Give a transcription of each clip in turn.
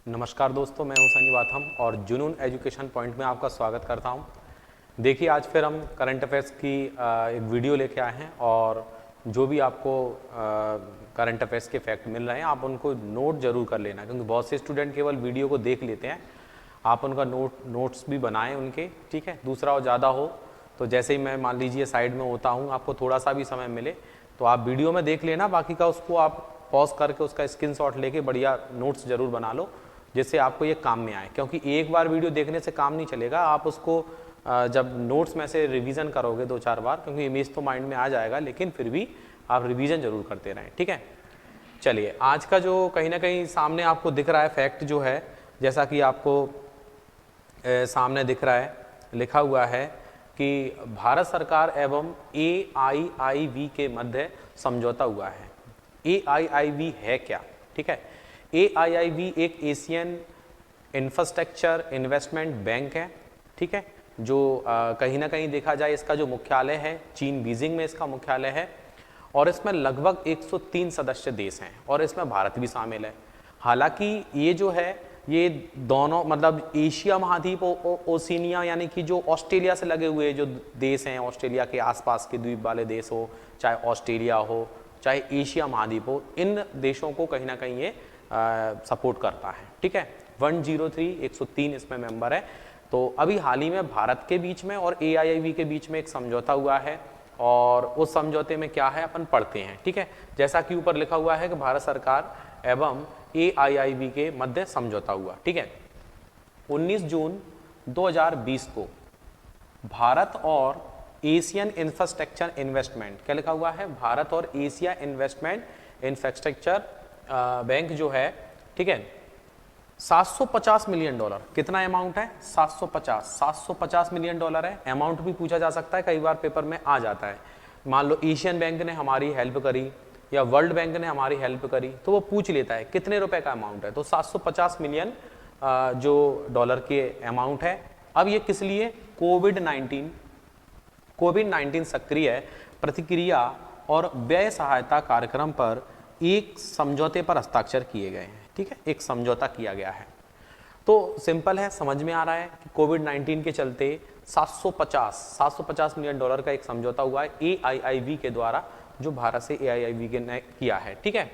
नमस्कार दोस्तों, मैं हूं सनी वाथम और जुनून एजुकेशन पॉइंट में आपका स्वागत करता हूं। देखिए, आज फिर हम करंट अफेयर्स की एक वीडियो लेके आए हैं और जो भी आपको करंट अफेयर्स के फैक्ट मिल रहे हैं आप उनको नोट जरूर कर लेना, क्योंकि बहुत से स्टूडेंट केवल वीडियो को देख लेते हैं। आप उनका नोट्स भी बनाएं उनके, ठीक है। दूसरा, और ज़्यादा हो तो जैसे ही मैं मान लीजिए साइड में होता हूँ, आपको थोड़ा सा भी समय मिले तो आप वीडियो में देख लेना, बाकी का उसको आप पॉज करके उसका स्क्रीनशॉट लेके बढ़िया नोट्स जरूर बना लो, जिससे आपको ये काम में आए। क्योंकि एक बार वीडियो देखने से काम नहीं चलेगा, आप उसको जब नोट्स में से रिवीजन करोगे 2-4 बार, क्योंकि इमेज तो माइंड में आ जाएगा, लेकिन फिर भी आप रिवीजन जरूर करते रहें, ठीक है। चलिए, आज का जो कहीं ना कहीं सामने आपको दिख रहा है फैक्ट जो है, जैसा कि आपको सामने दिख रहा है, लिखा हुआ है कि भारत सरकार एवं AIIB के मध्य समझौता हुआ है। AIIB है क्या, ठीक है। AIIB एक एशियन इंफ्रास्ट्रक्चर इन्वेस्टमेंट बैंक है, ठीक है, जो कहीं ना कहीं देखा जाए इसका जो मुख्यालय है चीन बीजिंग में इसका मुख्यालय है, और इसमें लगभग 103 सदस्य देश हैं और इसमें भारत भी शामिल है। हालांकि ये जो है ये दोनों मतलब एशिया महाद्वीप ओशिनिया यानी कि जो ऑस्ट्रेलिया से लगे हुए जो देश हैं, ऑस्ट्रेलिया के आसपास के द्वीप वाले देश हो, चाहे ऑस्ट्रेलिया हो, चाहे एशिया महाद्वीप हो, इन देशों को कहीं ना कहीं ये सपोर्ट करता है, ठीक है। 103 इसमें मेंबर है। तो अभी हाल ही में भारत के बीच में और AIIB के बीच में एक समझौता हुआ है, और उस समझौते में क्या है अपन पढ़ते हैं, ठीक है। जैसा कि ऊपर लिखा हुआ है कि भारत सरकार एवं AIIB के मध्य समझौता हुआ, ठीक है। 19 जून 2020 को भारत और एशियन इंफ्रास्ट्रक्चर इन्वेस्टमेंट, क्या लिखा हुआ है, भारत और एशिया इन्वेस्टमेंट इंफ्रास्ट्रक्चर बैंक जो है, ठीक है, $750 मिलियन, कितना अमाउंट है, 750 मिलियन डॉलर है। अमाउंट भी पूछा जा सकता है, कई बार पेपर में आ जाता है। मान लो एशियन बैंक ने हमारी हेल्प करी या वर्ल्ड बैंक ने हमारी हेल्प करी, तो वो पूछ लेता है कितने रुपए का अमाउंट है, तो 750 मिलियन जो डॉलर के अमाउंट है। अब ये किस लिए, कोविड-19 सक्रिय प्रतिक्रिया और व्यय सहायता कार्यक्रम पर एक समझौते पर हस्ताक्षर किए गए हैं, ठीक है, एक समझौता किया गया है। तो सिंपल है, समझ में आ रहा है कि कोविड-19 के चलते 750 मिलियन डॉलर का एक समझौता हुआ है AIIB के द्वारा, जो भारत से AIIB के ने किया है, ठीक है।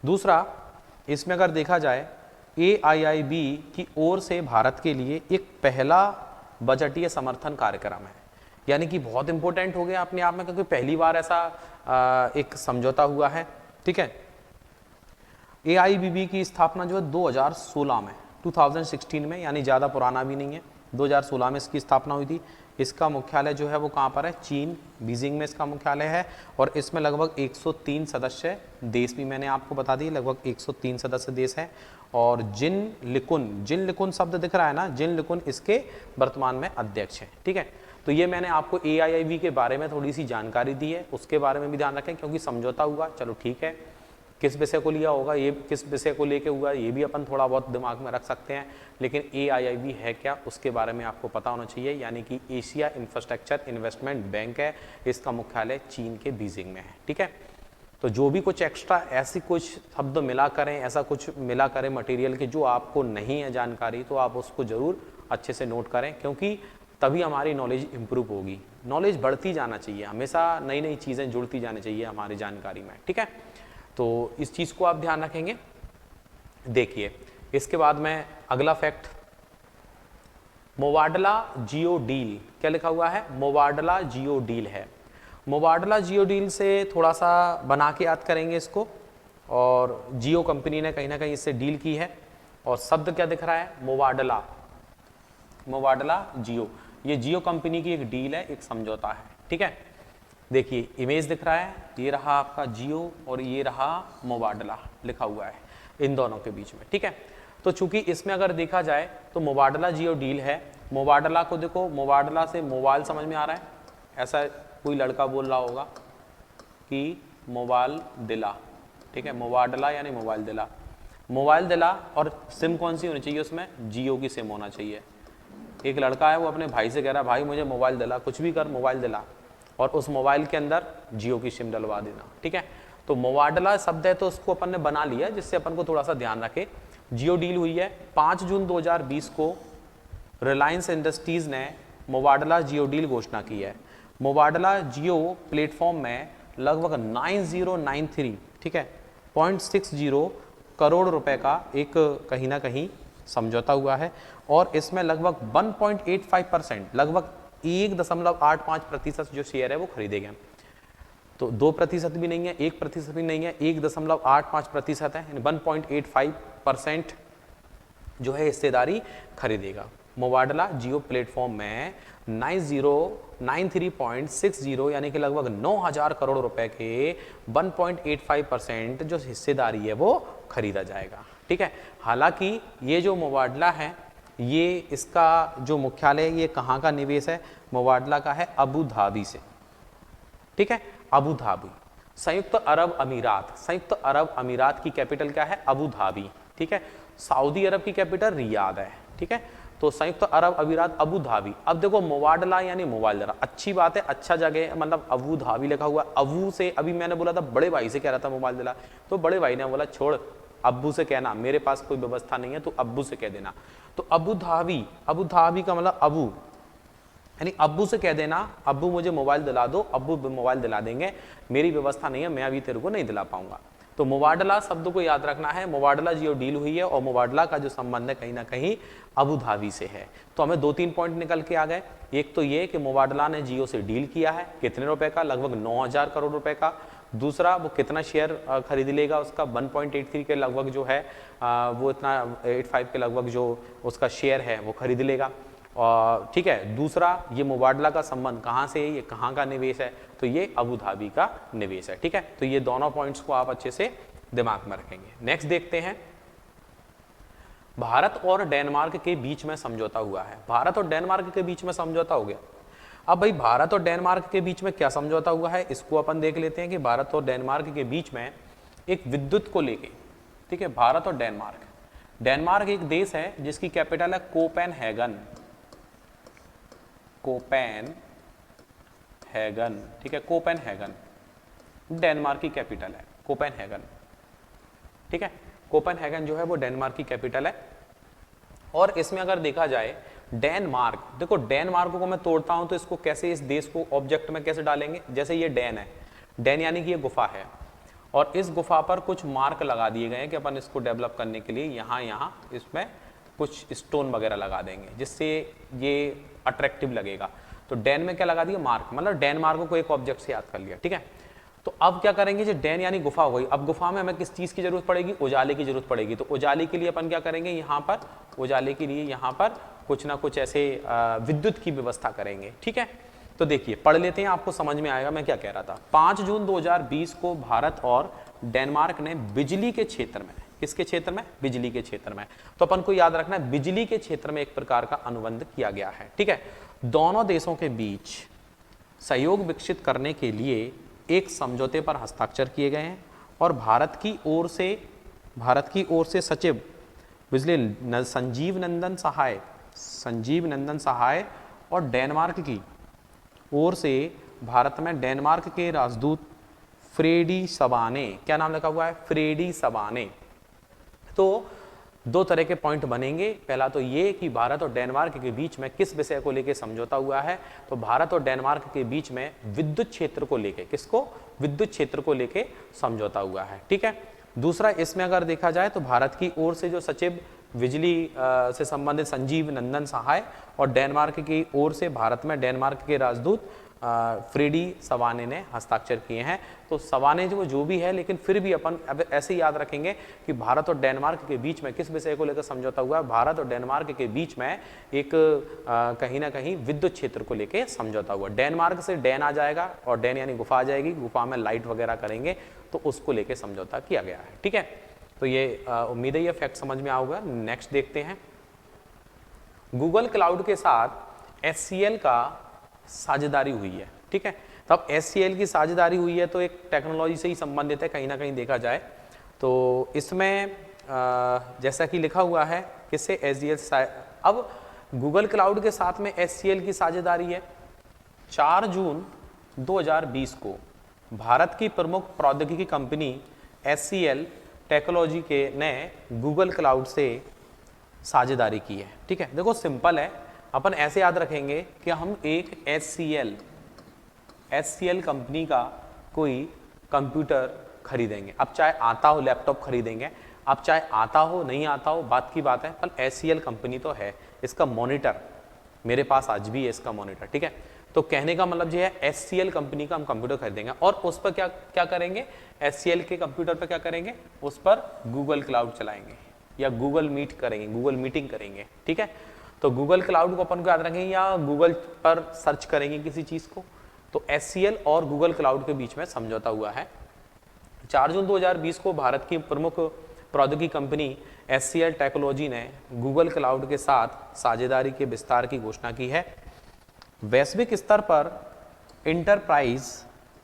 दूसरा, इसमें अगर देखा जाए AIIB की ओर से भारत के लिए एक पहला बजटीय समर्थन कार्यक्रम है, यानी कि बहुत इंपॉर्टेंट हो गया अपने आप में, क्योंकि पहली बार ऐसा एक समझौता हुआ है, ठीक है। AIIB की स्थापना जो है 2016 में, यानी ज़्यादा पुराना भी नहीं है, 2016 में इसकी स्थापना हुई थी। इसका मुख्यालय जो है वो कहाँ पर है, चीन बीजिंग में इसका मुख्यालय है, और इसमें लगभग 103 सदस्य देश भी मैंने आपको बता दी, लगभग 103 सदस्य देश है। और जिन लिकुन शब्द दिख रहा है ना, जिन लिकुन इसके वर्तमान में अध्यक्ष हैं, ठीक है। तो ये मैंने आपको AIIB के बारे में थोड़ी सी जानकारी दी है, उसके बारे में भी ध्यान रखें, क्योंकि समझौता हुआ, चलो ठीक है, किस विषय को लिया होगा, ये किस विषय को लेके हुआ, ये भी अपन थोड़ा बहुत दिमाग में रख सकते हैं, लेकिन AIIB है क्या उसके बारे में आपको पता होना चाहिए। यानी कि एशिया इंफ्रास्ट्रक्चर इन्वेस्टमेंट बैंक है, इसका मुख्यालय चीन के बीजिंग में है, ठीक है। तो जो भी कुछ एक्स्ट्रा ऐसी कुछ शब्द मिला करें, ऐसा कुछ मिला करें मटेरियल के जो आपको नहीं है जानकारी, तो आप उसको जरूर अच्छे से नोट करें, क्योंकि तभी हमारी नॉलेज इंप्रूव होगी। नॉलेज बढ़ती जाना चाहिए, हमेशा नई नई चीज़ें जुड़ती जानी चाहिए हमारी जानकारी में, ठीक है। तो इस चीज़ को आप ध्यान रखेंगे। देखिए, इसके बाद में अगला फैक्ट, मुबादला जियो डील, क्या लिखा हुआ है, मुबादला जियो डील है। मुबादला जियो डील से थोड़ा सा बना के याद करेंगे इसको, और जियो कंपनी ने कहीं ना कहीं इससे डील की है, और शब्द क्या दिख रहा है, मुबादला जियो, ये जियो कंपनी की एक डील है, एक समझौता है, ठीक है। देखिए, इमेज दिख रहा है, ये रहा आपका जियो और ये रहा मुबादला लिखा हुआ है इन दोनों के बीच में, ठीक है। तो चूंकि इसमें अगर देखा जाए तो मुबादला जियो डील है। मुबादला को देखो, मुबादला से मोबाइल समझ में आ रहा है, ऐसा कोई लड़का बोल रहा होगा कि मोबाइल दिला, ठीक है, मुबादला यानी मोबाइल दिला, और सिम कौन सी होनी चाहिए उसमें, जियो की सिम होना चाहिए। एक लड़का है, वो अपने भाई से कह रहा है, भाई मुझे मोबाइल दिला, कुछ भी कर मोबाइल दिला, और उस मोबाइल के अंदर जियो की सिम डलवा देना, ठीक है। तो मुबादला शब्द है तो उसको अपन ने बना लिया, जिससे अपन को थोड़ा सा ध्यान रखे। जियो डील हुई है 5 जून 2020 को रिलायंस इंडस्ट्रीज ने मुबादला जियो डील घोषणा की है। मुबादला जियो प्लेटफॉर्म में लगभग 9093, ठीक है, 0.60 करोड़ रुपए का एक कहीं ना कहीं समझौता हुआ है और इसमें लगभग 1.85%, लगभग 1.85% जो शेयर है वो खरीदे गए। तो 2% भी नहीं है, 1% भी नहीं है, 1.85% है, 1.85% जो है हिस्सेदारी खरीदेगा। मुबादला जियो प्लेटफॉर्म में 9093.60 यानी कि लगभग 9000 करोड़ रुपए के 1.85% जो हिस्सेदारी है वो खरीदा जाएगा, ठीक है। हालांकि ये जो मुबादला है ये इसका जो मुख्यालय ये कहाँ का निवेश है, मुबादला का है अबू धाबी से, ठीक है, अबू धाबी, संयुक्त अरब अमीरात। संयुक्त अरब अमीरात की कैपिटल क्या है, अबू धाबी, ठीक है। सऊदी अरब की कैपिटल रियाद है, ठीक है। तो संयुक्त अरब अमीरात अबू धाबी। अब देखो मुबादला यानी मोबाइल जरा अच्छी बात है, अच्छा जगह, मतलब अबू धाबी लिखा हुआ, अबू से अभी मैंने बोला था बड़े भाई से कह रहा था मोबाइल दिला, तो बड़े भाई ने बोला छोड़ अब्बू से कहना, मेरे पास कोई व्यवस्था नहीं है तो अब्बू से कह देना। तो अबू धाबी, अबू धाबी का मतलब अबू, यानी अब्बू से कह देना अब्बू मुझे मोबाइल दिला दो, अब्बू मोबाइल दिला देंगे, मेरी व्यवस्था नहीं है, मैं अभी तेरे को नहीं दिला पाऊंगा। तो मुबादला शब्द को याद रखना है, मुबादला जियो डील हुई है और मुबादला का जो संबंध है कहीं ना कहीं अबू धाबी से है। तो हमें 2-3 पॉइंट निकल के आ गए। एक तो ये कि मुबादला ने जियो से डील किया है, कितने रुपए का, लगभग 9000 करोड़ रुपए का। दूसरा वो कितना शेयर खरीद लेगा, उसका 1.83 के लगभग जो है वो इतना 85 के लगभग जो उसका शेयर है वो खरीद लेगा, ठीक है। दूसरा ये मुबादला का संबंध कहाँ से है, ये कहाँ का निवेश है, तो ये अबू धाबी का निवेश है, ठीक है। तो ये दोनों पॉइंट्स को आप अच्छे से दिमाग में रखेंगे। नेक्स्ट देखते हैं, भारत और डेनमार्क के बीच में समझौता हुआ है। भारत और डेनमार्क के बीच में समझौता हो गया। अब भाई भारत और डेनमार्क के बीच में क्या समझौता हुआ है, इसको अपन देख लेते हैं कि भारत और डेनमार्क के बीच में एक विद्युत को लेके, ठीक है, भारत और डेनमार्क। डेनमार्क एक देश है जिसकी कैपिटल है कोपेनहेगन, कोपेनहेगन, ठीक है, कोपेनहेगन डेनमार्क की कैपिटल है, कोपेनहेगन, ठीक है। कोपेनहेगन जो है वो डेनमार्क की कैपिटल है। और इसमें अगर देखा जाए डेनमार्क, देखो डेनमार्क को मैं तोड़ता हूं तो इसको कैसे, इस देश को ऑब्जेक्ट में कैसे डालेंगे, जैसे ये डैन है, डैन यानी कि ये गुफा है और इस गुफा पर कुछ मार्क लगा दिए गए हैं कि अपन इसको डेवलप करने के लिए यहाँ इसमें कुछ स्टोन वगैरह लगा देंगे जिससे ये अट्रैक्टिव लगेगा। तो डैन में क्या लगा दिया, मार्क, मतलब डेनमार्क को एक ऑब्जेक्ट से याद कर लिया, ठीक है। तो अब क्या करेंगे, जो डैन यानी गुफा हो गई, अब गुफा में हमें किस चीज की जरूरत पड़ेगी, उजाले की जरूरत पड़ेगी। तो उजाले के लिए अपन क्या करेंगे, यहाँ पर उजाले के लिए यहाँ पर कुछ ना कुछ ऐसे विद्युत की व्यवस्था करेंगे, ठीक है। तो देखिए पढ़ लेते हैं, आपको समझ में आएगा मैं क्या कह रहा था। 5 जून 2020 को भारत और डेनमार्क ने बिजली के क्षेत्र में, किसके क्षेत्र में, बिजली के क्षेत्र में, तो अपन को याद रखना है बिजली के क्षेत्र में एक प्रकार का अनुबंध किया गया है, ठीक है। दोनों देशों के बीच सहयोग विकसित करने के लिए एक समझौते पर हस्ताक्षर किए गए हैं और भारत की ओर से सचिव बिजली संजीव नंदन सहाय और डेनमार्क की ओर से भारत में डेनमार्क के राजदूत फ्रेडी सबाने, क्या नाम लिखा हुआ है, फ्रेडी सबाने। तो 2 तरह के पॉइंट बनेंगे। पहला तो ये कि भारत और डेनमार्क के बीच में किस विषय को लेकर समझौता हुआ है, तो भारत और डेनमार्क के बीच में विद्युत क्षेत्र को लेकर, किसको, विद्युत क्षेत्र को लेकर समझौता हुआ है, ठीक है। दूसरा इसमें अगर देखा जाए तो भारत की ओर से जो सचिव बिजली से संबंधित संजीव नंदन सहाय और डेनमार्क की ओर से भारत में डेनमार्क के राजदूत फ्रेडी सवाने ने हस्ताक्षर किए हैं। तो सवाने जो भी है, लेकिन फिर भी अपन अब ऐसे याद रखेंगे कि भारत और डेनमार्क के बीच में किस विषय को लेकर समझौता हुआ है, भारत और डेनमार्क के बीच में एक कहीं ना कहीं विद्युत क्षेत्र को लेकर समझौता हुआ। डेनमार्क से डैन आ जाएगा और डैन यानी गुफा आ जाएगी, गुफा में लाइट वगैरह करेंगे, तो उसको लेकर समझौता किया गया है, ठीक है। तो ये उम्मीद है ये फैक्ट समझ में आऊगा। नेक्स्ट देखते हैं, गूगल क्लाउड के साथ HCL का साझेदारी हुई है, ठीक है। तब HCL की साझेदारी हुई है तो एक टेक्नोलॉजी से ही संबंधित है कहीं ना कहीं देखा जाए तो। इसमें जैसा कि लिखा हुआ है किससे, HCL, अब गूगल क्लाउड के साथ में HCL की साझेदारी है। 4 जून 2020 को भारत की प्रमुख प्रौद्योगिकी कंपनी HCL टेक्नोलॉजी के ने गूगल क्लाउड से साझेदारी की है। ठीक है, देखो सिंपल है, अपन ऐसे याद रखेंगे कि हम एक HCL कंपनी का कोई कंप्यूटर खरीदेंगे। अब चाहे आता हो लैपटॉप खरीदेंगे, अब चाहे आता हो नहीं आता हो, बात की बात है, पर HCL कंपनी तो है। इसका मॉनिटर मेरे पास आज भी है, इसका मॉनिटर। ठीक है, तो कहने का मतलब ये है HCL कंपनी का हम कंप्यूटर खरीदेंगे और उस पर क्या क्या करेंगे, HCL के कंप्यूटर पर क्या करेंगे, उस पर गूगल क्लाउड चलाएंगे या गूगल मीट करेंगे, गूगल मीटिंग करेंगे। ठीक है, तो गूगल क्लाउड को अपन को याद रखेंगे या गूगल पर सर्च करेंगे किसी चीज़ को, तो HCL और गूगल क्लाउड के बीच में समझौता हुआ है। 4 जून 2020 को भारत की प्रमुख प्रौद्योगिकी कंपनी HCL टेक्नोलॉजी ने गूगल क्लाउड के साथ साझेदारी के विस्तार की घोषणा की है। वैश्विक स्तर पर इंटरप्राइज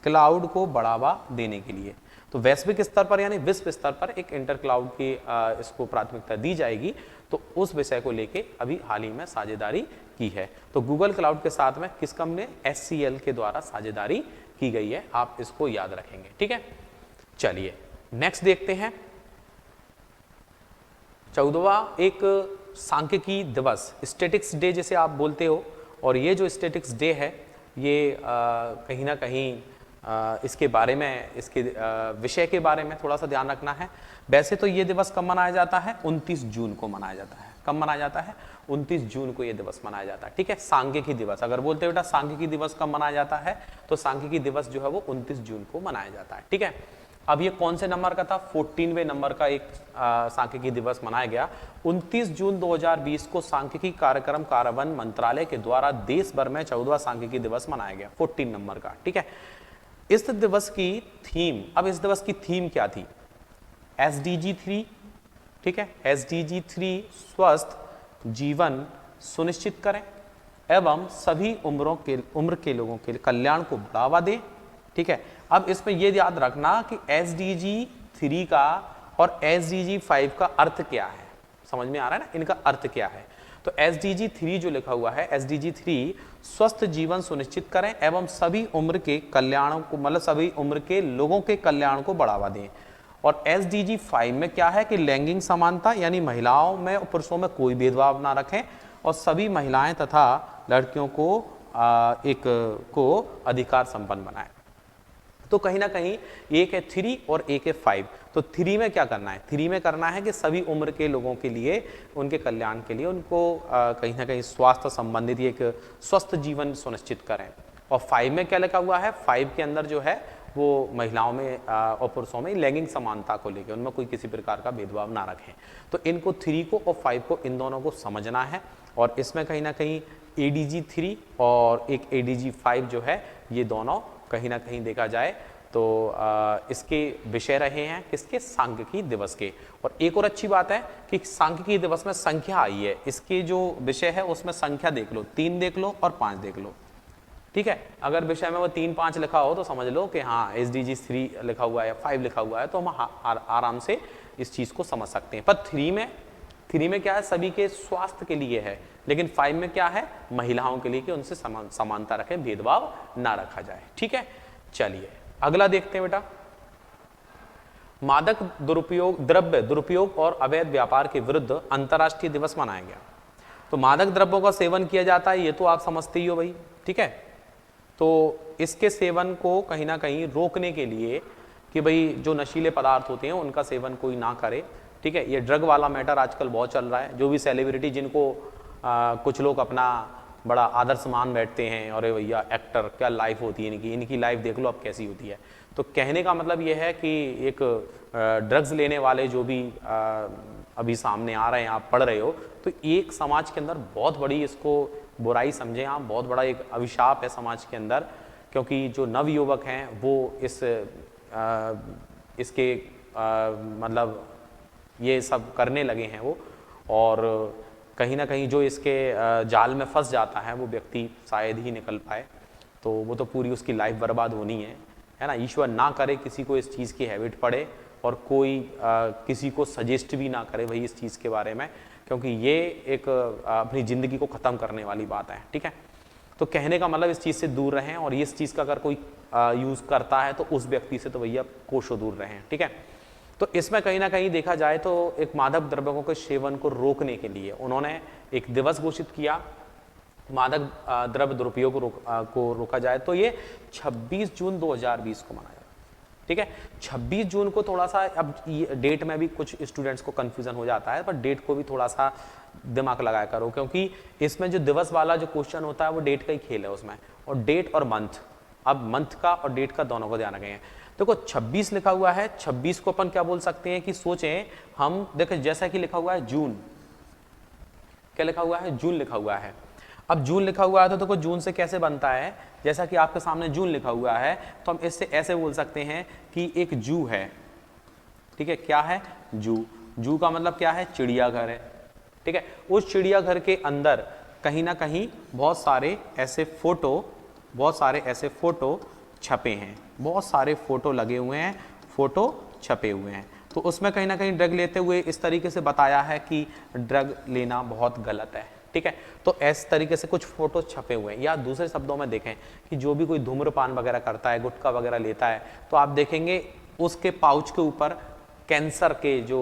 क्लाउड को बढ़ावा देने के लिए, तो वैश्विक स्तर पर यानी विश्व स्तर पर एक इंटर क्लाउड की इसको प्राथमिकता दी जाएगी, तो उस विषय को लेके अभी हाल ही में साझेदारी की है। तो गूगल क्लाउड के साथ में किस कंपनी HCL के द्वारा साझेदारी की गई है, आप इसको याद रखेंगे। ठीक है, चलिए नेक्स्ट देखते हैं। 14वां एक सांख्यिकी दिवस, स्टैटिक्स डे जिसे आप बोलते हो, और ये जो स्टैटिक्स डे है ये कहीं ना कहीं इसके बारे में, इसके विषय के बारे में थोड़ा सा ध्यान रखना है। वैसे तो ये दिवस कब मनाया जाता है, 29 जून को मनाया जाता है। कब मनाया जाता है, 29 जून को ये दिवस मनाया जाता है। ठीक है, सांख्यिकी दिवस, अगर बोलते बेटा सांख्यिकी दिवस कब मनाया जाता है, तो सांख्यिकी दिवस जो है वो 29 जून को मनाया जाता है। ठीक है, अब ये कौन से नंबर का था, 14वें नंबर का एक सांख्यिकी दिवस मनाया गया। 29 जून 2020 को सांख्यिकी कार्यक्रम कार्यान्वयन मंत्रालय के द्वारा देश भर में 14वां सांख्यिकी दिवस मनाया गया, 14 नंबर का। ठीक है, इस दिवस की थीम, अब इस दिवस की थीम क्या थी, SDG 3। ठीक है, SDG 3 स्वस्थ जीवन सुनिश्चित करें एवं सभी उम्र के लोगों के कल्याण को बढ़ावा दें। ठीक है, अब इसमें यह याद रखना कि SDG 3 का और SDG 5 का अर्थ क्या है, समझ में आ रहा है ना, इनका अर्थ क्या है। तो SDG 3 जो लिखा हुआ है, SDG 3 स्वस्थ जीवन सुनिश्चित करें एवं सभी उम्र के कल्याण को, मतलब सभी उम्र के लोगों के कल्याण को बढ़ावा दें। और SDG 5 में क्या है कि लैंगिक समानता, यानी महिलाओं में और पुरुषों में कोई भेदभाव ना रखें और सभी महिलाएं तथा लड़कियों को अधिकार संपन्न बनाएं। तो कहीं ना कहीं एक है 3 और एक है 5। तो 3 में क्या करना है, 3 में करना है कि सभी उम्र के लोगों के लिए, उनके कल्याण के लिए, उनको कहीं ना कहीं स्वास्थ्य संबंधित एक स्वस्थ जीवन सुनिश्चित करें। और 5 में क्या लिखा हुआ है, 5 के अंदर जो है वो महिलाओं में और पुरुषों में लैंगिक समानता को लेकर उनमें कोई किसी प्रकार का भेदभाव ना रखें। तो इनको 3 को और 5 को, इन दोनों को समझना है। और इसमें कहीं ना कहीं ADG 3 और एक ADG 5 जो है, ये दोनों कहीं ना कहीं देखा जाए तो इसके विषय रहे हैं किसके, सांख्यिकी दिवस के। और एक और अच्छी बात है कि सांख्यिकी दिवस में संख्या आई है, इसके जो विषय है उसमें संख्या देख लो, 3 देख लो और 5 देख लो। ठीक है, अगर विषय में वो 3, 5 लिखा हो तो समझ लो कि हाँ SDG 3 लिखा हुआ है, 5 लिखा हुआ है, तो हम आराम से इस चीज़ को समझ सकते हैं। पर 3 में क्या है, सभी के स्वास्थ्य के लिए है, लेकिन 5 में क्या है, महिलाओं के लिए कि उनसे समानता रखें, भेदभाव ना रखा जाए। ठीक है, चलिए अगला देखते हैं बेटा। मादक द्रव्य दुरुपयोग और अवैध व्यापार के विरुद्ध अंतर्राष्ट्रीय दिवस मनाया गया। तो मादक द्रव्यों का सेवन किया जाता है, ये तो आप समझते ही हो भाई। ठीक है, तो इसके सेवन को कहीं ना कहीं रोकने के लिए कि भाई जो नशीले पदार्थ होते हैं उनका सेवन कोई ना करे। ठीक है, ये ड्रग वाला मैटर आजकल बहुत चल रहा है। जो भी सेलिब्रिटी जिनको कुछ लोग अपना बड़ा आदर्श मान बैठते हैं, और भैया एक्टर, क्या लाइफ होती है इनकी लाइफ देख लो अब कैसी होती है। तो कहने का मतलब ये है कि एक ड्रग्स लेने वाले जो भी अभी सामने आ रहे हैं, आप पढ़ रहे हो, तो एक समाज के अंदर बहुत बड़ी इसको बुराई समझें आप, बहुत बड़ा एक अभिशाप है समाज के अंदर। क्योंकि जो नवयुवक हैं वो इसके मतलब ये सब करने लगे हैं वो, और कहीं ना कहीं जो इसके जाल में फंस जाता है वो व्यक्ति शायद ही निकल पाए, तो वो तो पूरी उसकी लाइफ बर्बाद होनी है ना। ईश्वर ना करे किसी को इस चीज़ की हैबिट पड़े, और कोई किसी को सजेस्ट भी ना करे भाई इस चीज़ के बारे में, क्योंकि ये एक अपनी ज़िंदगी को ख़त्म करने वाली बात है। ठीक है, तो कहने का मतलब इस चीज़ से दूर रहें, और इस चीज़ का अगर कोई यूज़ करता है तो उस व्यक्ति से तो भैया कोसों दूर रहें। ठीक है, तो इसमें कहीं ना कहीं देखा जाए तो एक मादक द्रव्यों के सेवन को रोकने के लिए उन्होंने एक दिवस घोषित किया, मादक द्रव्य दुरुपयोग को रोका जाए। तो ये 26 जून 2020 को मनाया। ठीक है, 26 जून को थोड़ा सा, अब डेट में भी कुछ स्टूडेंट्स को कंफ्यूजन हो जाता है, पर डेट को भी थोड़ा सा दिमाग लगाया करो, क्योंकि इसमें जो दिवस वाला जो क्वेश्चन होता है वो डेट का ही खेल है उसमें, और डेट और मंथ, अब मंथ का और डेट का दोनों को ध्यान रखेंगे। देखो 26 लिखा हुआ है, 26 को अपन क्या बोल सकते हैं कि सोचें हम, देखो जैसा कि लिखा हुआ है जून, क्या लिखा हुआ है, जून लिखा हुआ है। अब जून लिखा हुआ है तो देखो जून से कैसे बनता है, जैसा कि आपके सामने जून लिखा हुआ है तो हम इससे ऐसे बोल सकते हैं कि एक जू है। ठीक है, क्या है, जू। जू का मतलब क्या है, चिड़ियाघर है। ठीक है, उस चिड़ियाघर के अंदर कहीं ना कहीं बहुत सारे ऐसे फोटो छपे हैं, बहुत सारे फोटो लगे हुए हैं, फोटो छपे हुए हैं। तो उसमें कहीं ना कहीं ड्रग लेते हुए इस तरीके से बताया है कि ड्रग लेना बहुत गलत है। ठीक है, तो इस तरीके से कुछ फोटो छपे हुए हैं। या दूसरे शब्दों में देखें कि जो भी कोई धूम्रपान वगैरह करता है, गुटखा वगैरह लेता है, तो आप देखेंगे उसके पाउच के ऊपर कैंसर के जो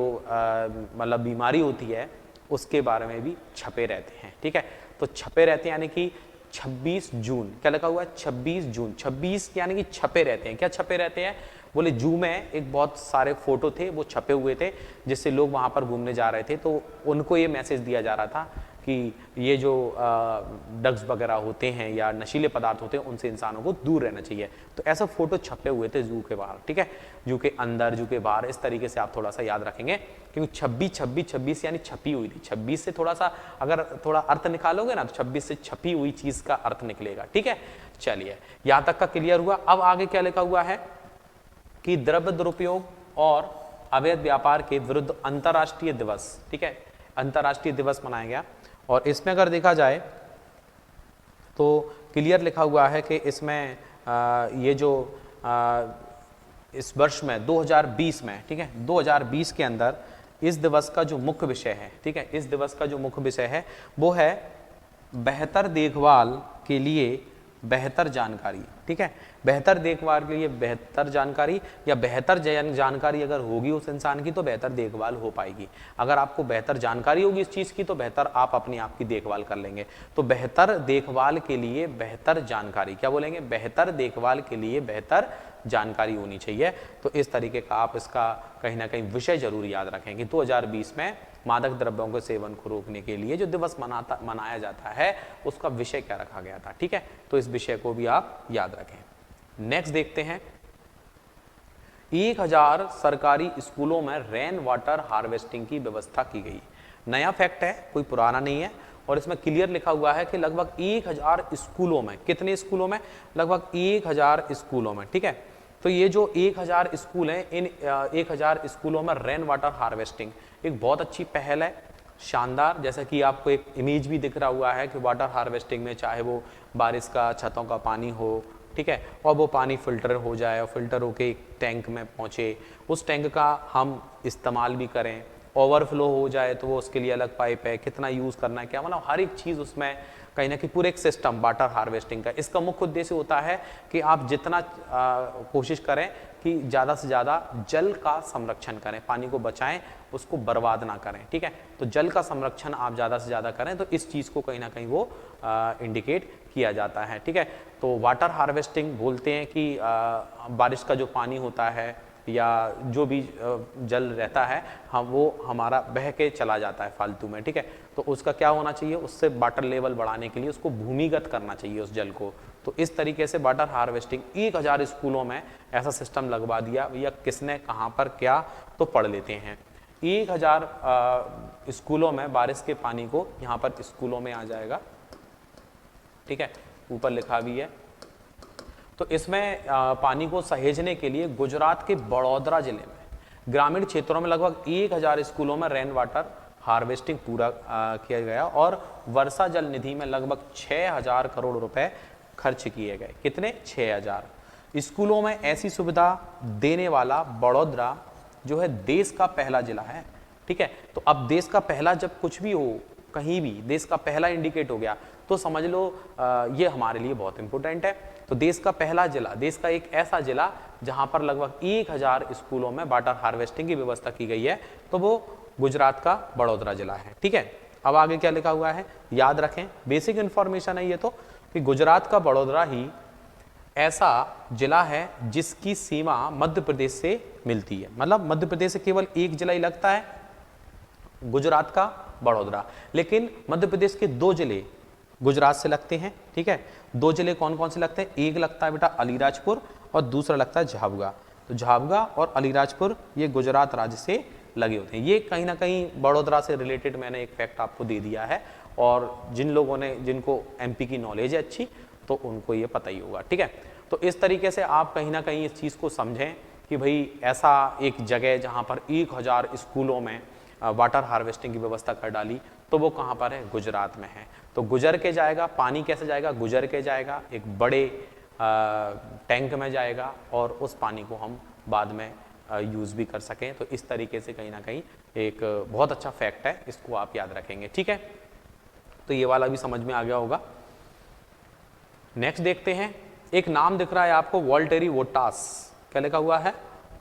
मतलब बीमारी होती है उसके बारे में भी छपे रहते हैं। ठीक है, तो छपे रहते हैं यानी कि 26 जून, क्या लिखा हुआ है, 26 जून, 26 यानी कि छपे रहते हैं। क्या छपे रहते हैं, बोले जू में एक बहुत सारे फोटो थे वो छपे हुए थे, जिससे लोग वहां पर घूमने जा रहे थे, तो उनको ये मैसेज दिया जा रहा था कि ये जो ड्रग्स वगैरह होते हैं या नशीले पदार्थ होते हैं उनसे इंसानों को दूर रहना चाहिए। तो ऐसा फोटो छपे हुए थे जू के बाहर। ठीक है, जू के अंदर, जू के बाहर, इस तरीके से आप थोड़ा सा याद रखेंगे, क्योंकि 26 यानी छपी हुई थी। 26 से थोड़ा सा अगर थोड़ा अर्थ निकालोगे ना तो 26 से छपी हुई चीज का अर्थ निकलेगा। ठीक है, चलिए यहां तक का क्लियर हुआ। अब आगे क्या लिखा हुआ है कि द्रव्य दुरुपयोग और अवैध व्यापार के विरुद्ध अंतर्राष्ट्रीय दिवस, ठीक है, अंतर्राष्ट्रीय दिवस मनाया गया। और इसमें अगर देखा जाए तो क्लियर लिखा हुआ है कि इसमें ये जो इस वर्ष में 2020 में, ठीक है, 2020 के अंदर इस दिवस का जो मुख्य विषय है, ठीक है, इस दिवस का जो मुख्य विषय है वो है बेहतर देखभाल के लिए बेहतर जानकारी। ठीक है, बेहतर देखभाल के लिए बेहतर जानकारी, या बेहतर जानकारी अगर होगी उस इंसान की तो बेहतर देखभाल हो पाएगी। अगर आपको बेहतर जानकारी होगी इस चीज़ की तो बेहतर आप अपने आप की देखभाल कर लेंगे। तो बेहतर देखभाल के लिए बेहतर जानकारी, क्या बोलेंगे, बेहतर देखभाल के लिए बेहतर जानकारी होनी चाहिए। तो इस तरीके का आप इसका कहीं ना कहीं विषय जरूर याद रखें कि 2020 में मादक द्रव्यों के सेवन को रोकने के लिए जो दिवस मनाया जाता है उसका विषय क्या रखा गया था। ठीक है, तो इस विषय को भी आप याद रखें। नेक्स्ट देखते हैं, 1000 सरकारी स्कूलों में रेन वाटर हार्वेस्टिंग की व्यवस्था की गई। नया फैक्ट है, कोई पुराना नहीं है, और इसमें क्लियर लिखा हुआ है कि लगभग 1000 स्कूलों में, कितने स्कूलों में, लगभग 1000 स्कूलों में। ठीक है, तो ये जो 1000 स्कूल हैं, इन 1000 स्कूलों में रेन वाटर हार्वेस्टिंग एक बहुत अच्छी पहल है, शानदार। जैसा कि आपको एक इमेज भी दिख रहा हुआ है कि वाटर हार्वेस्टिंग में चाहे वो बारिश का, छतों का पानी हो, ठीक है, और वो पानी फिल्टर हो जाए और फिल्टर होके एक टैंक में पहुंचे, उस टैंक का हम इस्तेमाल भी करें, ओवरफ्लो हो जाए तो वो उसके लिए अलग पाइप है, कितना यूज़ करना है, क्या, मतलब हर एक चीज़ उसमें कहीं ना कहीं पूरे एक सिस्टम वाटर हार्वेस्टिंग का। इसका मुख्य उद्देश्य होता है कि आप जितना कोशिश करें कि ज़्यादा से ज़्यादा जल का संरक्षण करें, पानी को बचाएं, उसको बर्बाद ना करें। ठीक है, तो जल का संरक्षण आप ज़्यादा से ज़्यादा करें, तो इस चीज़ को कहीं ना कहीं वो इंडिकेट किया जाता है। ठीक है, तो वाटर हार्वेस्टिंग बोलते हैं कि बारिश का जो पानी होता है या जो भी जल रहता है हम वो हमारा बह के चला जाता है फालतू में। ठीक है, तो उसका क्या होना चाहिए, उससे वाटर लेवल बढ़ाने के लिए उसको भूमिगत करना चाहिए उस जल को। तो इस तरीके से वाटर हार्वेस्टिंग 1000 स्कूलों में ऐसा सिस्टम लगवा दिया। भैया किसने, कहाँ पर, क्या, तो पढ़ लेते हैं। 1000 स्कूलों में बारिश के पानी को, यहाँ पर स्कूलों में आ जाएगा, ठीक है, ऊपर लिखा भी है। तो इसमें पानी को सहेजने के लिए गुजरात के बड़ौदरा जिले में ग्रामीण क्षेत्रों में लगभग 1000 स्कूलों में रेन वाटर हार्वेस्टिंग पूरा किया गया और वर्षा जल निधि में लगभग 6000 करोड़ रुपए खर्च किए गए। कितने, 6000। स्कूलों में ऐसी सुविधा देने वाला बड़ौदरा जो है देश का पहला जिला है। ठीक है, तो अब देश का पहला जब कुछ भी हो, कहीं भी देश का पहला इंडिकेट हो गया तो समझ लो ये हमारे लिए बहुत इंपॉर्टेंट है। तो देश का पहला जिला, देश का एक ऐसा जिला जहां पर लगभग 1000 स्कूलों में वाटर हार्वेस्टिंग की व्यवस्था की गई है, तो वो गुजरात का बड़ौदा जिला है। ठीक है, अब आगे क्या लिखा हुआ है याद रखें, बेसिक इंफॉर्मेशन है ये तो, कि गुजरात का बड़ौदा ही ऐसा जिला है जिसकी सीमा मध्य प्रदेश से मिलती है। मतलब मध्य प्रदेश से केवल एक जिला ही लगता है, गुजरात का बड़ौदा, लेकिन मध्य प्रदेश के 2 जिले गुजरात से लगते हैं। ठीक है, 2 जिले कौन कौन से लगते हैं, एक लगता है बेटा अलीराजपुर और दूसरा लगता है झाबुआ। तो झाबुआ और अलीराजपुर ये गुजरात राज्य से लगे होते हैं। ये कहीं ना कहीं बड़ौदा से रिलेटेड मैंने एक फैक्ट आपको दे दिया है, और जिन लोगों ने, जिनको एमपी की नॉलेज है अच्छी, तो उनको ये पता ही होगा। ठीक है, तो इस तरीके से आप कहीं ना कहीं इस चीज़ को समझें कि भाई ऐसा एक जगह जहाँ पर 1000 स्कूलों में वाटर हार्वेस्टिंग की व्यवस्था कर डाली, तो वो कहाँ पर है, गुजरात में है। तो गुजर के जाएगा, पानी कैसे जाएगा, गुजर के जाएगा, एक बड़े टैंक में जाएगा, और उस पानी को हम बाद में यूज़ भी कर सकें। तो इस तरीके से कहीं ना कहीं एक बहुत अच्छा फैक्ट है, इसको आप याद रखेंगे। ठीक है, तो ये वाला भी समझ में आ गया होगा। नेक्स्ट देखते हैं, एक नाम दिख रहा है आपको, वॉल्टेरी वोटास। क्या लिखा हुआ है,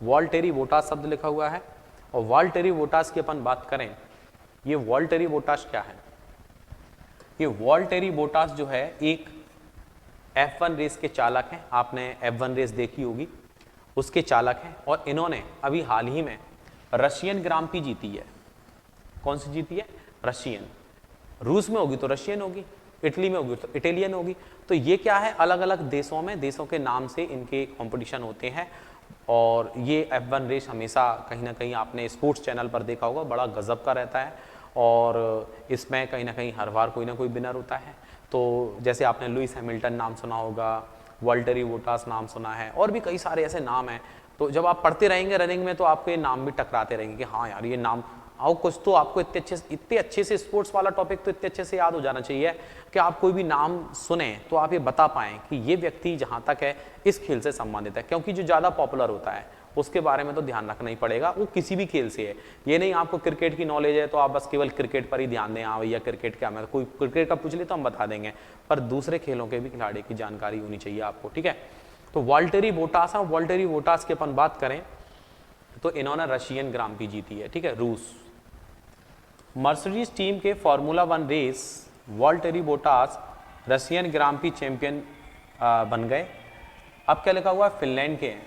वॉल्टेरी वोटास शब्द लिखा हुआ है। और वॉल्टेरी वोटास की अपन बात करें, ये वॉल्टेरी वोटास क्या है, ये वॉल्टेरी वोटास जो है एक F1 रेस के चालक हैं। आपने F1 रेस देखी होगी, उसके चालक हैं, और इन्होंने अभी हाल ही में रशियन ग्रां प्री जीती है। कौन सी जीती है, रशियन। रूस में होगी तो रशियन होगी, इटली में होगी तो इटालियन होगी। तो ये क्या है, अलग अलग देशों में, देशों के नाम से इनके कंपटीशन होते हैं। और ये F1 रेस हमेशा कहीं ना कहीं आपने स्पोर्ट्स चैनल पर देखा होगा, बड़ा गजब का रहता है, और इसमें कहीं ना कहीं हर बार कोई ना कोई विनर होता है। तो जैसे आपने लुइस हैमिल्टन नाम सुना होगा, वॉल्टेरी वोटास नाम सुना है, और भी कई सारे ऐसे नाम हैं। तो जब आप पढ़ते रहेंगे रनिंग में, तो आपको ये नाम भी टकराते रहेंगे कि हाँ यार ये नाम, और कुछ तो आपको इतने अच्छे से स्पोर्ट्स वाला टॉपिक तो इतने अच्छे से याद हो जाना चाहिए कि आप कोई भी नाम सुने तो आप ये बता पाएं कि ये व्यक्ति जहाँ तक है इस खेल से संबंधित है। क्योंकि जो ज़्यादा पॉपुलर होता है उसके बारे में तो ध्यान रखना ही पड़ेगा, वो किसी भी खेल से है। ये नहीं आपको क्रिकेट की नॉलेज है तो आप बस केवल क्रिकेट पर ही ध्यान दें, हाँ भैया क्रिकेट क्या, मैं कोई क्रिकेट का पूछ ले तो हम बता देंगे, पर दूसरे खेलों के भी खिलाड़ी की जानकारी होनी चाहिए आपको। ठीक है, तो वॉल्टेरी वोटास, वॉल्टेरी वोटास की अपन बात करें तो इन्होंने रशियन ग्रां प्री जीती है। ठीक है, रूस। मर्सिडीज टीम के formula 1 race Valtteri Bottas Russian grand prix champion बन गए। अब क्या लिखा हुआ है, फिनलैंड के हैं।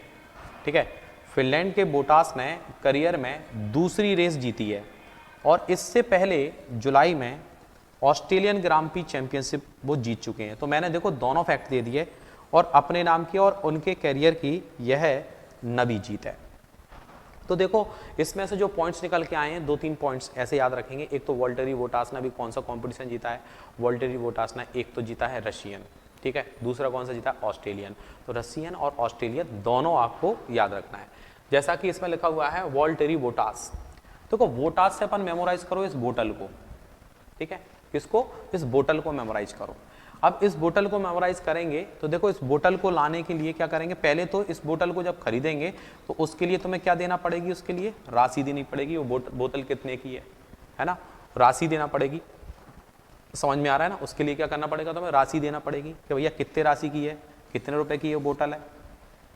ठीक है, फिनलैंड के बोटास ने करियर में दूसरी रेस जीती है, और इससे पहले जुलाई में ऑस्ट्रेलियन ग्रां प्री चैंपियनशिप वो जीत चुके हैं। तो मैंने देखो दोनों फैक्ट दे दिए, और अपने नाम की और उनके करियर की यह नवी जीत है। तो देखो इसमें से जो पॉइंट्स निकल के आए हैं, 2-3 पॉइंट्स ऐसे याद रखेंगे। एक तो वॉल्टेरी वोटास ने अभी कौन सा कंपटीशन जीता है, वॉल्टेरी वोटास ने एक तो जीता है रशियन, ठीक है, दूसरा कौन सा जीता है, ऑस्ट्रेलियन। तो रशियन और ऑस्ट्रेलियन दोनों आपको याद रखना है। जैसा कि इसमें लिखा हुआ है वॉल्टेरी वोटास, देखो वोटास से अपन मेमोराइज करो इस बोतल को, ठीक है, किसको, इस बोतल को मेमोराइज करो। अब इस बोतल को मेमोराइज करेंगे तो देखो इस बोतल को लाने के लिए क्या करेंगे, पहले तो इस बोतल को जब खरीदेंगे तो उसके लिए तुम्हें क्या देना पड़ेगी, उसके लिए राशि देनी पड़ेगी। वो बोतल कितने की है ना, राशि देना पड़ेगी। समझ में आ रहा है ना, उसके लिए क्या करना पड़ेगा, तुम्हें राशि देना पड़ेगी कि भैया कितने राशि की है, कितने रुपए की ये बोतल है।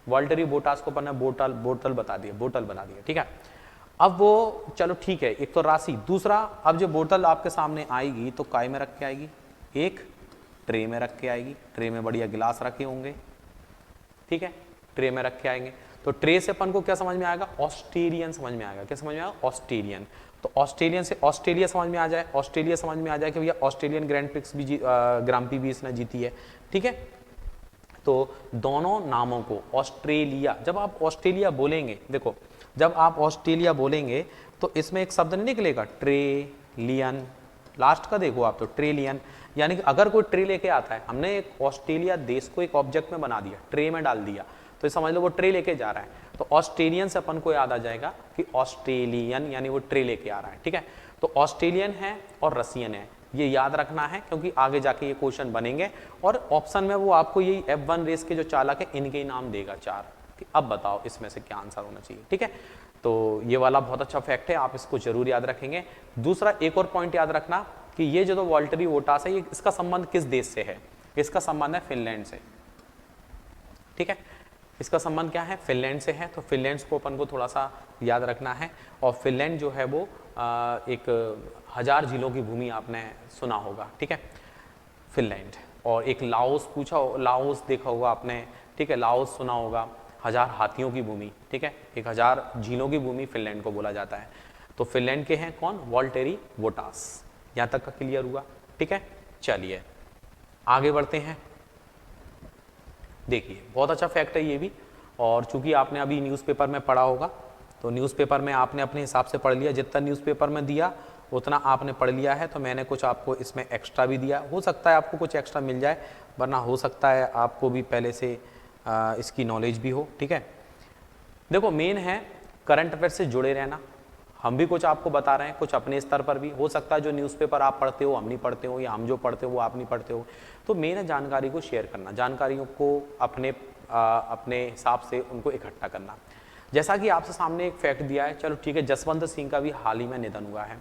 वॉल्टेरी बोटास को पढ़ना, बोतल बता दिया, बोतल बना दिया, ठीक है। अब वो चलो ठीक है, एक तो राशि, दूसरा अब जो बोतल आपके सामने आएगी तो काय में रख के आएगी, एक ट्रे में रख के आएगी, ट्रे में बढ़िया गिलास रखे होंगे, ठीक है, ट्रे में रख के आएंगे। तो ट्रे से अपन को क्या समझ में आएगा, ऑस्ट्रेलियन समझ में आएगा। क्या समझ में आएगा, ऑस्ट्रेलियन। तो ऑस्ट्रेलियन से ऑस्ट्रेलिया समझ में आ जाए, ऑस्ट्रेलिया समझ में आ जाए कि भैया ऑस्ट्रेलियन ग्रां प्री भी इसने जीती है, ठीक है। तो दोनों नामों को ऑस्ट्रेलिया, जब आप ऑस्ट्रेलिया बोलेंगे, देखो जब आप ऑस्ट्रेलिया बोलेंगे तो इसमें एक शब्द नहीं निकलेगा, ट्रेलियन, लास्ट का देखो आप, तो ट्रेलियन, यानी कि अगर कोई ट्रे लेके आता है, हमने एक ऑस्ट्रेलिया देश को एक ऑब्जेक्ट में बना दिया, ट्रे में डाल दिया, तो समझ लो वो ट्रे लेके जा रहा है, तो ऑस्ट्रेलियन से अपन को याद आ जाएगा कि ऑस्ट्रेलियन यानी वो ट्रे लेके आ रहा है, ठीक है। तो ऑस्ट्रेलियन है और रशियन है, ये याद रखना है क्योंकि आगे जाके ये क्वेश्चन बनेंगे, और ऑप्शन में वो आपको यही F1 रेस के जो चालक है इनके ही नाम देगा 4, कि अब बताओ इसमें से क्या आंसर होना चाहिए, ठीक है। तो ये वाला बहुत अच्छा फैक्ट है, आप इसको जरूर याद रखेंगे। दूसरा एक और पॉइंट याद रखना कि ये जो वॉल्टेरी वोटास है, ये इसका संबंध किस देश से है, इसका संबंध है फिनलैंड से, ठीक है। इसका संबंध क्या है, फिनलैंड से है, तो फिनलैंड को अपन को थोड़ा सा याद रखना है। और फिनलैंड जो है वो एक 1000 झीलों की भूमि आपने सुना होगा, ठीक है, फिनलैंड। और एक लाओस पूछा, लाओस देखा होगा आपने, ठीक है, लाओस सुना होगा, 1000 हाथियों की भूमि, ठीक है, 1000 झीलों की भूमि फिनलैंड को बोला जाता है। तो फिनलैंड के हैं कौन, वॉल्टेरी वोटास। यहां तक का क्लियर हुआ, ठीक है। चलिए आगे बढ़ते हैं। देखिए बहुत अच्छा फैक्ट है ये भी, और चूंकि आपने अभी न्यूज़पेपर में पढ़ा होगा तो न्यूज़पेपर में आपने अपने हिसाब से पढ़ लिया, जितना न्यूज़पेपर में दिया उतना आपने पढ़ लिया है, तो मैंने कुछ आपको इसमें एक्स्ट्रा भी दिया। हो सकता है आपको कुछ एक्स्ट्रा मिल जाए, वरना हो सकता है आपको भी पहले से इसकी नॉलेज भी हो, ठीक है। देखो मेन है करंट अफेयर से जुड़े रहना। हम भी कुछ आपको बता रहे हैं, कुछ अपने स्तर पर भी हो सकता है जो न्यूज़पेपर आप पढ़ते हो हम नहीं पढ़ते हो, या हम जो पढ़ते हो वो आप नहीं पढ़ते हो। तो मेन है जानकारी को शेयर करना, जानकारियों को अपने हिसाब से उनको इकट्ठा करना। जैसा कि आपसे सामने एक फैक्ट दिया है, चलो ठीक है, जसवंत सिंह का भी हाल ही में निधन हुआ है।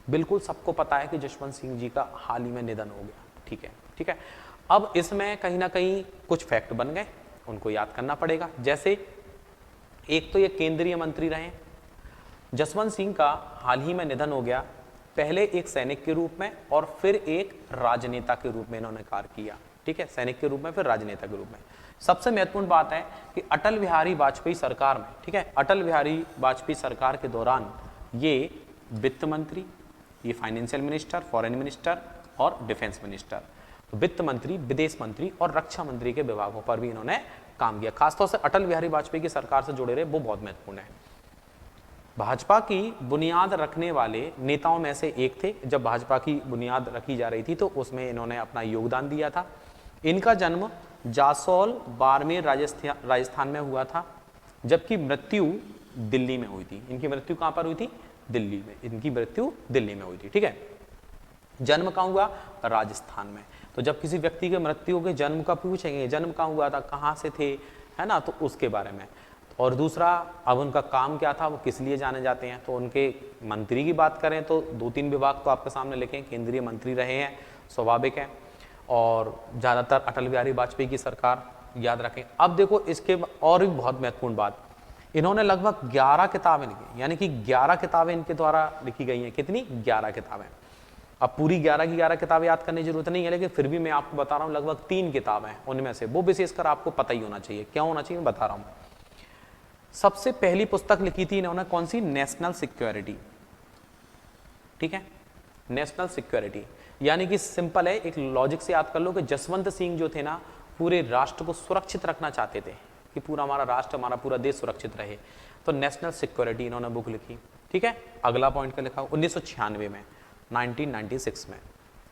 बिल्कुल सबको पता है कि जसवंत सिंह जी का हाल ही में निधन हो गया, ठीक है, ठीक है। अब इसमें कहीं ना कहीं कुछ फैक्ट बन गए, उनको याद करना पड़ेगा। जैसे एक तो ये केंद्रीय मंत्री रहे, जसवंत सिंह का हाल ही में निधन हो गया। पहले एक सैनिक के रूप में और फिर एक राजनेता के रूप में इन्होंने कार्य किया, ठीक है, सैनिक के रूप में फिर राजनेता के रूप में। सबसे महत्वपूर्ण बात है कि अटल बिहारी वाजपेयी सरकार में, ठीक है, अटल बिहारी वाजपेयी सरकार के दौरान ये वित्त मंत्री, ये फाइनेंशियल मिनिस्टर, फॉरेन मिनिस्टर और डिफेंस मिनिस्टर, वित्त मंत्री, विदेश मंत्री और रक्षा मंत्री के विभागों पर भी इन्होंने काम किया। खासतौर से अटल बिहारी वाजपेयी की सरकार से जुड़े रहे, वो बहुत महत्वपूर्ण है। भाजपा की बुनियाद रखने वाले नेताओं में से एक थे। जब भाजपा की बुनियाद रखी जा रही थी तो उसमें इन्होंने अपना योगदान दिया था। इनका जन्म जासौल बाड़मेर राजस्थान में हुआ था, जबकि मृत्यु दिल्ली में हुई थी। इनकी मृत्यु कहां पर हुई थी, दिल्ली में, इनकी मृत्यु दिल्ली में हुई थी, ठीक है। जन्म कहां हुआ, राजस्थान में। तो जब किसी व्यक्ति के मृत्यु के जन्म का पूछेंगे, जन्म कहां हुआ था, कहां से थे, है ना, तो उसके बारे में। और दूसरा, अब उनका काम क्या था, वो किस लिए जाने जाते हैं, तो उनके मंत्री की बात करें तो 2-3 विभाग तो आपके सामने लिखे, केंद्रीय मंत्री रहे हैं, स्वाभाविक है। और ज़्यादातर अटल बिहारी वाजपेयी की सरकार, याद रखें। अब देखो इसके और भी बहुत महत्वपूर्ण बात, इन्होंने लगभग 11 किताबें लिखी, यानी कि 11 किताबें इनके द्वारा लिखी गई हैं। कितनी, 11 किताबें। अब पूरी 11 की 11 किताबें याद करने की जरूरत नहीं है, लेकिन फिर भी मैं आपको बता रहा हूँ लगभग 3 किताबें, उनमें से वो विशेषकर आपको पता ही होना चाहिए। क्या होना चाहिए, मैं बता रहा हूँ। सबसे पहली पुस्तक लिखी थी इन्होंने कौन सी, नेशनल सिक्योरिटी, ठीक है, नेशनल सिक्योरिटी। यानी कि सिंपल है, एक लॉजिक से याद कर लो कि जसवंत सिंह जो थे ना, पूरे राष्ट्र को सुरक्षित रखना चाहते थे कि पूरा हमारा राष्ट्र, हमारा पूरा देश सुरक्षित रहे। तो नेशनल सिक्योरिटी इन्होंने बुक लिखी, ठीक है। अगला पॉइंट का लिखा 1996 में, 1996 में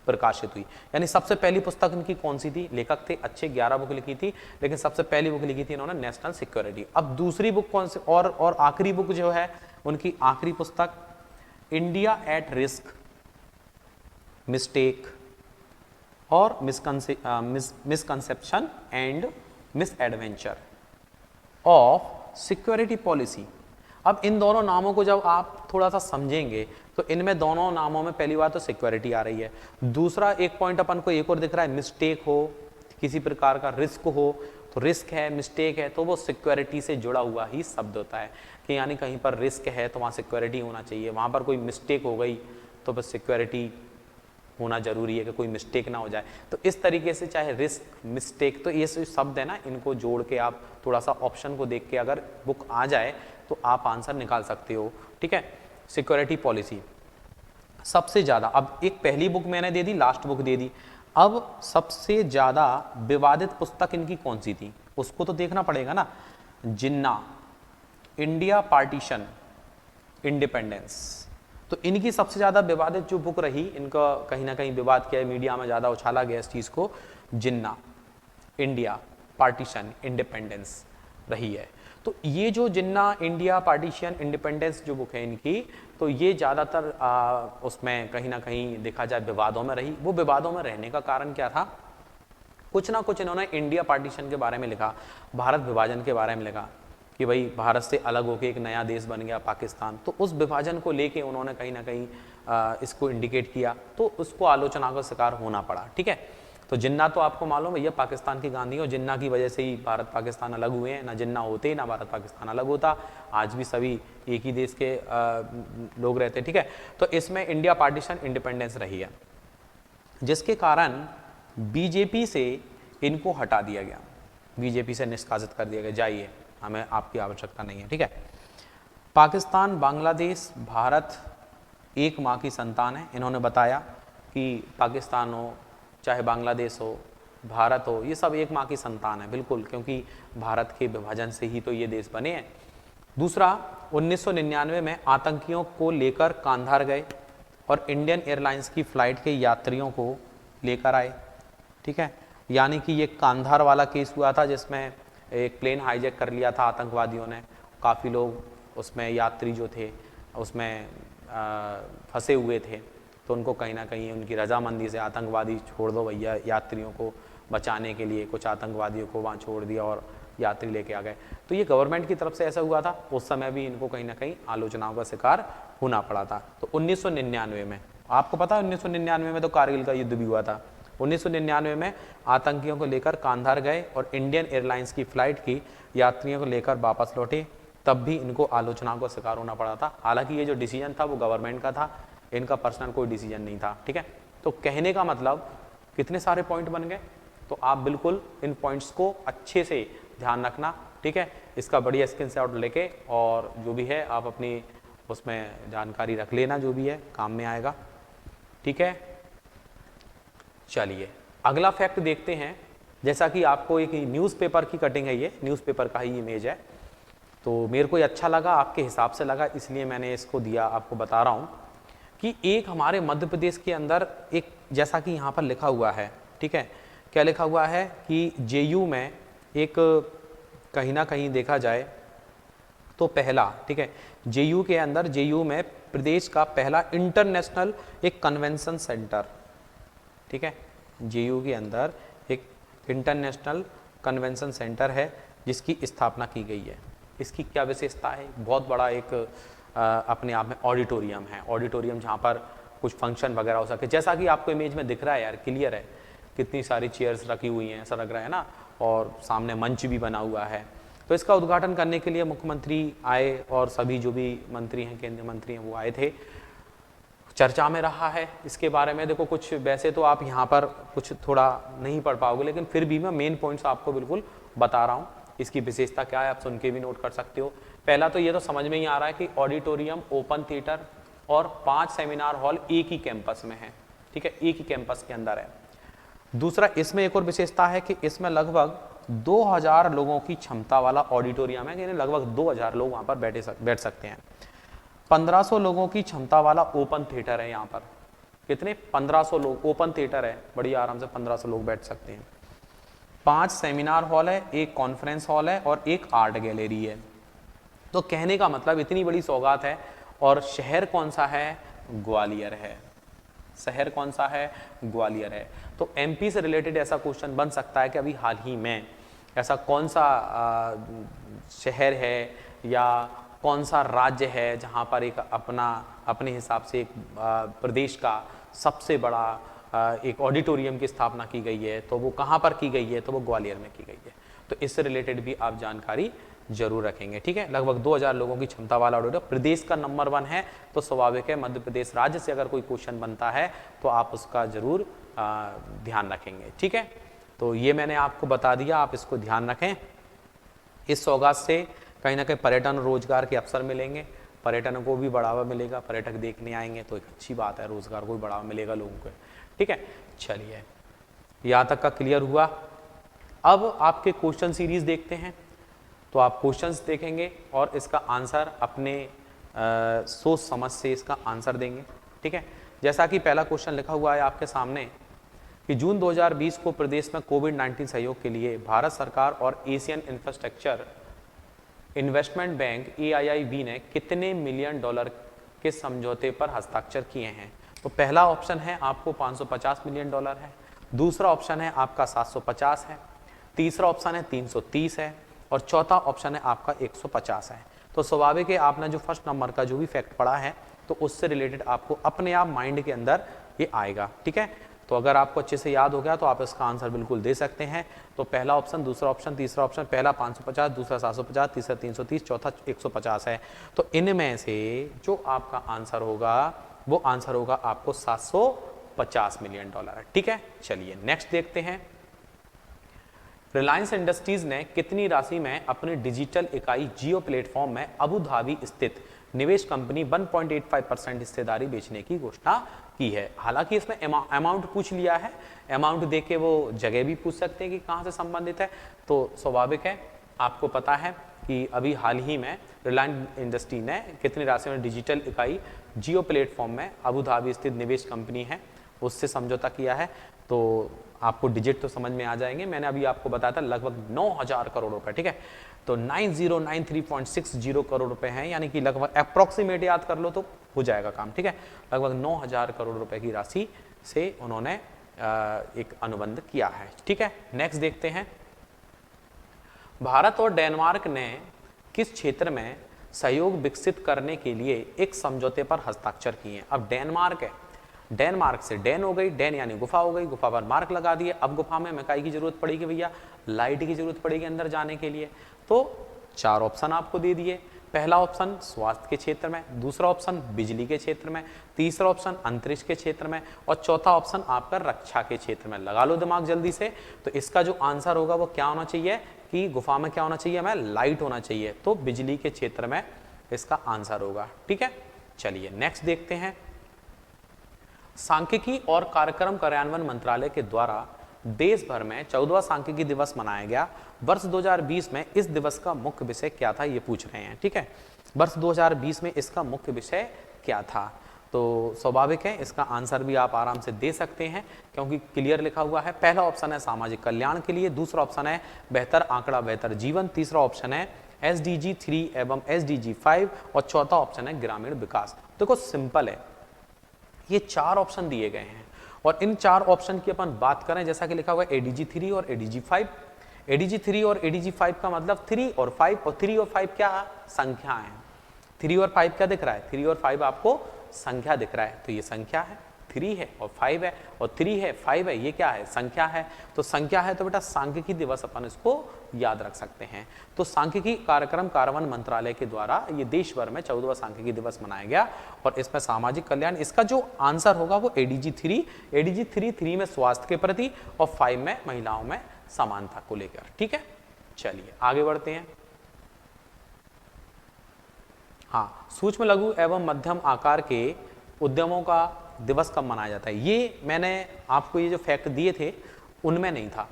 प्रकाशित हुई। यानी सबसे पहली पुस्तक इनकी कौन सी थी, लेखक थे अच्छे, 11 बुक लिखी थी, लेकिन सबसे पहली बुक लिखी थी इन्होंने नेशनल सिक्योरिटी। अब दूसरी बुक कौन सी, और आखिरी बुक जो है उनकी आखिरी पुस्तक, इंडिया एट रिस्क, मिस्टेक और misconception and misadventure of security policy. अब इन दोनों नामों को जब आप थोड़ा सा समझेंगे तो इनमें दोनों नामों में पहली बात तो सिक्योरिटी आ रही है, दूसरा एक पॉइंट अपन को एक और दिख रहा है, मिस्टेक हो, किसी प्रकार का रिस्क हो, तो रिस्क है, मिस्टेक है, तो वो सिक्योरिटी से जुड़ा हुआ ही शब्द होता है कि यानी कहीं पर रिस्क है तो वहाँ सिक्योरिटी होना चाहिए, वहाँ पर कोई मिस्टेक हो गई तो बस सिक्योरिटी होना जरूरी है कि कोई मिस्टेक ना हो जाए। तो इस तरीके से चाहे रिस्क, मिस्टेक, तो ये शब्द है ना, इनको जोड़ के आप थोड़ा सा ऑप्शन को देख के अगर बुक आ जाए तो आप आंसर निकाल सकते हो, ठीक है। सिक्योरिटी पॉलिसी सबसे ज़्यादा, अब एक पहली बुक मैंने दे दी, लास्ट बुक दे दी, अब सबसे ज़्यादा विवादित पुस्तक इनकी कौन सी थी उसको तो देखना पड़ेगा ना। जिन्ना, इंडिया पार्टीशन इंडिपेंडेंस, तो इनकी सबसे ज़्यादा विवादित जो बुक रही, इनका कहीं ना कहीं विवाद किया है, मीडिया में ज़्यादा उछाला गया इस चीज़ को, जिन्ना, इंडिया पार्टीशन इंडिपेंडेंस रही है। तो ये जो जिन्ना, इंडिया पार्टीशन इंडिपेंडेंस जो बुक है इनकी, तो ये ज़्यादातर उसमें कहीं ना कहीं देखा जाए विवादों में रही। वो विवादों में रहने का कारण क्या था, कुछ ना कुछ इन्होंने इंडिया पार्टीशन के बारे में लिखा, भारत विभाजन के बारे में लिखा कि भाई भारत से अलग होकर एक नया देश बन गया पाकिस्तान, तो उस विभाजन को लेके उन्होंने कहीं ना कहीं इसको इंडिकेट किया, तो उसको आलोचना का शिकार होना पड़ा, ठीक है। तो जिन्ना तो आपको मालूम है ये पाकिस्तान की गांधी और जिन्ना की वजह से ही भारत पाकिस्तान अलग हुए हैं, ना जिन्ना होते ना भारत पाकिस्तान अलग होता, आज भी सभी एक ही देश के लोग रहते। ठीक है, तो इसमें इंडिया पार्टीशन इंडिपेंडेंस रही है, जिसके कारण बीजेपी से इनको हटा दिया गया, बीजेपी से निष्कासित कर दिया गया, जाइए हमें आपकी आवश्यकता नहीं है। ठीक है, पाकिस्तान, बांग्लादेश, भारत एक माँ की संतान है। इन्होंने बताया कि पाकिस्तान हो चाहे बांग्लादेश हो, भारत हो, ये सब एक माँ की संतान है, बिल्कुल, क्योंकि भारत के विभाजन से ही तो ये देश बने हैं। दूसरा, 1999 में आतंकियों को लेकर कांधार गए और इंडियन एयरलाइंस की फ़्लाइट के यात्रियों को लेकर आए। ठीक है, यानी कि ये कांधार वाला केस हुआ था जिसमें एक प्लेन हाईजैक कर लिया था आतंकवादियों ने, काफ़ी लोग उसमें यात्री जो थे उसमें फंसे हुए थे, तो उनको कहीं ना कहीं उनकी रजामंदी से आतंकवादी छोड़ दो भैया, यात्रियों को बचाने के लिए कुछ आतंकवादियों को वहाँ छोड़ दिया और यात्री लेके आ गए। तो ये गवर्नमेंट की तरफ से ऐसा हुआ था, उस समय भी इनको कहीं ना कहीं आलोचनाओं का शिकार होना पड़ा था। तो 1999 में, आपको पता है 1999 में तो कारगिल का युद्ध भी हुआ था। 1999 में आतंकियों को लेकर कांधार गए और इंडियन एयरलाइंस की फ़्लाइट की यात्रियों को लेकर वापस लौटे, तब भी इनको आलोचनाओं का शिकार होना पड़ा था। हालांकि ये जो डिसीजन था वो गवर्नमेंट का था, इनका पर्सनल कोई डिसीजन नहीं था। ठीक है, तो कहने का मतलब कितने सारे पॉइंट बन गए, तो आप बिल्कुल इन पॉइंट्स को अच्छे से ध्यान रखना। ठीक है, इसका बढ़िया स्क्रीनशॉट लेके और जो भी है आप अपनी उसमें जानकारी रख लेना, जो भी है काम में आएगा। ठीक है, चलिए अगला फैक्ट देखते हैं। जैसा कि आपको एक न्यूज़पेपर की कटिंग है, ये न्यूज़पेपर का ही इमेज है, तो मेरे को ये अच्छा लगा, आपके हिसाब से लगा, इसलिए मैंने इसको दिया, आपको बता रहा हूँ कि एक हमारे मध्य प्रदेश के अंदर एक, जैसा कि यहाँ पर लिखा हुआ है, ठीक है, क्या लिखा हुआ है कि जेयू में एक, कहीं ना कहीं देखा जाए तो पहला, ठीक है, जेयू के अंदर, जेयू में प्रदेश का पहला इंटरनेशनल एक कन्वेंशन सेंटर, ठीक है, जेयू के अंदर एक इंटरनेशनल कन्वेंशन सेंटर है जिसकी स्थापना की गई है। इसकी क्या विशेषता है, बहुत बड़ा एक अपने आप में ऑडिटोरियम है, ऑडिटोरियम जहाँ पर कुछ फंक्शन वगैरह हो सके, जैसा कि आपको इमेज में दिख रहा है यार, क्लियर है, कितनी सारी चेयर्स रखी हुई हैं, ऐसा लग रहा है ना, और सामने मंच भी बना हुआ है। तो इसका उद्घाटन करने के लिए मुख्यमंत्री आए और सभी जो भी मंत्री हैं, केंद्रीय मंत्री हैं, वो आए थे। चर्चा में रहा है इसके बारे में। देखो कुछ वैसे तो आप यहाँ पर कुछ थोड़ा नहीं पढ़ पाओगे, लेकिन फिर भी मैं मेन पॉइंट्स आपको बिल्कुल बता रहा हूँ। इसकी विशेषता क्या है आप सुन के भी नोट कर सकते हो। पहला तो ये तो समझ में ही आ रहा है कि ऑडिटोरियम, ओपन थिएटर और 5 सेमिनार हॉल एक ही कैंपस में है, ठीक है, एक ही कैंपस के अंदर है। दूसरा, इसमें एक और विशेषता है कि इसमें लगभग 2000 लोगों की क्षमता वाला ऑडिटोरियम है, यानी लगभग 2000 लोग वहाँ पर बैठ सकते हैं। 1500 लोगों की क्षमता वाला ओपन थिएटर है यहाँ पर। कितने? 1500 लोग, ओपन थिएटर है, बड़ी आराम से 1500 लोग बैठ सकते हैं। 5 सेमिनार हॉल है, एक कॉन्फ्रेंस हॉल है और एक आर्ट गैलरी है। तो कहने का मतलब इतनी बड़ी सौगात है। और शहर कौन सा है? ग्वालियर है। शहर कौन सा है? ग्वालियर है। तो एमपी से रिलेटेड ऐसा क्वेश्चन बन सकता है कि अभी हाल ही में ऐसा कौन सा शहर है या कौन सा राज्य है जहाँ पर एक अपने हिसाब से एक प्रदेश का सबसे बड़ा एक ऑडिटोरियम की स्थापना की गई है, तो वो कहाँ पर की गई है? तो वो ग्वालियर में की गई है। तो इससे रिलेटेड भी आप जानकारी जरूर रखेंगे, ठीक है। लगभग 2000 लोगों की क्षमता वाला ऑडिटोरियम, प्रदेश का नंबर 1 है, तो स्वाभाविक है मध्य प्रदेश राज्य से अगर कोई क्वेश्चन बनता है तो आप उसका जरूर ध्यान रखेंगे, ठीक है। तो ये मैंने आपको बता दिया, आप इसको ध्यान रखें। इस सौगात से कहीं ना कहीं पर्यटन रोजगार के अवसर मिलेंगे, पर्यटन को भी बढ़ावा मिलेगा, पर्यटक देखने आएंगे तो एक अच्छी बात है, रोजगार को भी बढ़ावा मिलेगा लोगों को, ठीक है। चलिए यहाँ तक का क्लियर हुआ। अब आपके क्वेश्चन सीरीज देखते हैं। तो आप क्वेश्चंस देखेंगे और इसका आंसर अपने सोच समझ से इसका आंसर देंगे, ठीक है। जैसा कि पहला क्वेश्चन लिखा हुआ है आपके सामने कि जून 2020 को प्रदेश में कोविड-19 सहयोग के लिए भारत सरकार और Asian infrastructure investment bank AIIB ने कितने मिलियन डॉलर के समझौते पर हस्ताक्षर किए हैं? तो पहला ऑप्शन है आपको 550 मिलियन डॉलर है, दूसरा ऑप्शन है आपका 750 है, तीसरा ऑप्शन है 330 है और चौथा ऑप्शन है आपका 150 है। तो स्वाभाविक है आपने जो फर्स्ट नंबर का जो भी फैक्ट पढ़ा है तो उससे रिलेटेड आपको अपने आप माइंड के अंदर ये आएगा, ठीक है। तो अगर आपको अच्छे से याद हो गया तो आप इसका आंसर बिल्कुल दे सकते हैं। तो पहला ऑप्शन, दूसरा ऑप्शन, तीसरा ऑप्शन, पहला 550, दूसरा 750, तीसरा 330, चौथा 150 है। तो इनमें से जो आपका आंसर होगा वो आंसर होगा आपको $750 मिलियन। ठीक है, चलिए नेक्स्ट देखते हैं। रिलायंस इंडस्ट्रीज ने कितनी राशि में अपनी डिजिटल इकाई जियो प्लेटफॉर्म में अबू धाबी स्थित निवेश कंपनी 1.85% हिस्सेदारी बेचने की घोषणा की है? हालांकि इसमें अमाउंट पूछ लिया है, अमाउंट देके वो जगह भी पूछ सकते हैं कि कहां से संबंधित है। तो स्वाभाविक है, आपको पता है कि अभी हाल ही में रिलायंस इंडस्ट्री ने कितनी राशि में डिजिटल इकाई जियो प्लेटफॉर्म में अबू धाबी स्थित निवेश कंपनी है उससे समझौता किया है। तो आपको डिजिट तो समझ में आ जाएंगे, मैंने अभी आपको बताया था लगभग 9,000 करोड़ रुपए। ठीक है, तो 9093.60 करोड़ रुपए हैं, यानी कि लगभग अप्रोक्सीमेट याद कर लो तो हो जाएगा काम। ठीक है, लगभग 9,000 करोड़ रुपए की राशि से उन्होंने एक अनुबंध किया है। ठीक है, नेक्स्ट देखते हैं। भारत और डेनमार्क ने किस क्षेत्र में सहयोग विकसित करने के लिए एक समझौते पर हस्ताक्षर किए हैं? अब डेनमार्क है, डेनमार्क से डेन हो गई, डेन यानी गुफा हो गई, गुफा पर मार्क लगा दिए। अब गुफा में इकाई की जरूरत पड़ेगी भैया, लाइट की जरूरत पड़ेगी अंदर जाने के लिए। तो 4 ऑप्शन आपको दे दिए। पहला ऑप्शन स्वास्थ्य के क्षेत्र में, दूसरा ऑप्शन बिजली के क्षेत्र में, तीसरा ऑप्शन अंतरिक्ष के क्षेत्र में और चौथा ऑप्शन आपका रक्षा के क्षेत्र में। लगा लो दिमाग जल्दी से। तो इसका जो आंसर होगा वो क्या होना चाहिए कि गुफा में क्या होना चाहिए, हमें लाइट होना चाहिए। तो बिजली के क्षेत्र में इसका आंसर होगा। ठीक है, चलिए नेक्स्ट देखते हैं। सांख्यिकी और कार्यक्रम कार्यान्वयन मंत्रालय के द्वारा देश भर में 14वां सांख्यिकी दिवस मनाया गया। वर्ष 2020 में इस दिवस का मुख्य विषय क्या था, ये पूछ रहे हैं। ठीक है, वर्ष 2020 में इसका मुख्य विषय क्या था? तो स्वाभाविक है, इसका आंसर भी आप आराम से दे सकते हैं क्योंकि क्लियर लिखा हुआ है। पहला ऑप्शन है सामाजिक कल्याण के लिए, दूसरा ऑप्शन है बेहतर आंकड़ा बेहतर जीवन, तीसरा ऑप्शन है SDG 3 एवं SDG 5 और चौथा ऑप्शन है ग्रामीण विकास। देखो सिंपल है, ये 4 ऑप्शन दिए गए हैं और इन 4 ऑप्शन की अपन बात करें जैसा कि लिखा हुआ है ADG 3 और ADG 5। ADG 3 और ADG 5 का मतलब 3 और 5, और 3 और 5 क्या संख्या है? 3 और 5 क्या दिख रहा है? 3 और 5 आपको संख्या दिख रहा है, तो ये संख्या है। 3 है और 5 है, और 3 है 5 है, ये क्या है? संख्या है। तो संख्या है तो बेटा सांख्यिकी दिवस अपन इसको याद रख सकते हैं। तो सांख्यिकी कार्यक्रम कार्यान्वयन मंत्रालय के द्वारा ये देश भर में 14वां सांख्यिकी दिवस मनाया गया और इसमें सामाजिक कल्याण, इसका जो आंसर होगा वो ADG 3 3 में स्वास्थ्य के प्रति और 5 में महिलाओं में समानता को लेकर। ठीक है, चलिए आगे बढ़ते हैं। हाँ, सूक्ष्म लघु एवं मध्यम आकार के उद्यमों का दिवस कब मनाया जाता है? ये मैंने आपको ये जो फैक्ट दिए थे उनमें नहीं था।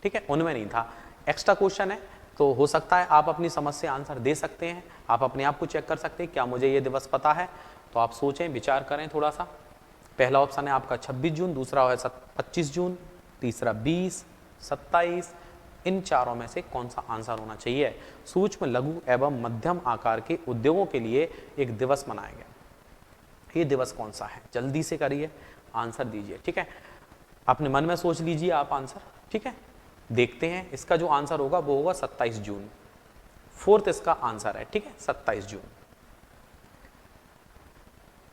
ठीक है, उनमें नहीं था, एक्स्ट्रा क्वेश्चन है तो हो सकता है आप अपनी समझ से आंसर दे सकते हैं। आप अपने आप को चेक कर सकते हैं क्या मुझे ये दिवस पता है, तो आप सोचें विचार करें थोड़ा सा। पहला ऑप्शन है आपका 26 जून, दूसरा है 25 जून, तीसरा 20, 27। इन चारों में से कौन सा आंसर होना चाहिए? सूक्ष्म लघु एवं मध्यम आकार के उद्योगों के लिए एक दिवस मनाया गया, ये दिवस कौन सा है? जल्दी से करिए, आंसर दीजिए। ठीक है, अपने मन में सोच लीजिए आप आंसर। ठीक है, देखते हैं इसका जो आंसर होगा वो होगा 27 जून। 4th इसका आंसर है। ठीक है, 27 जून।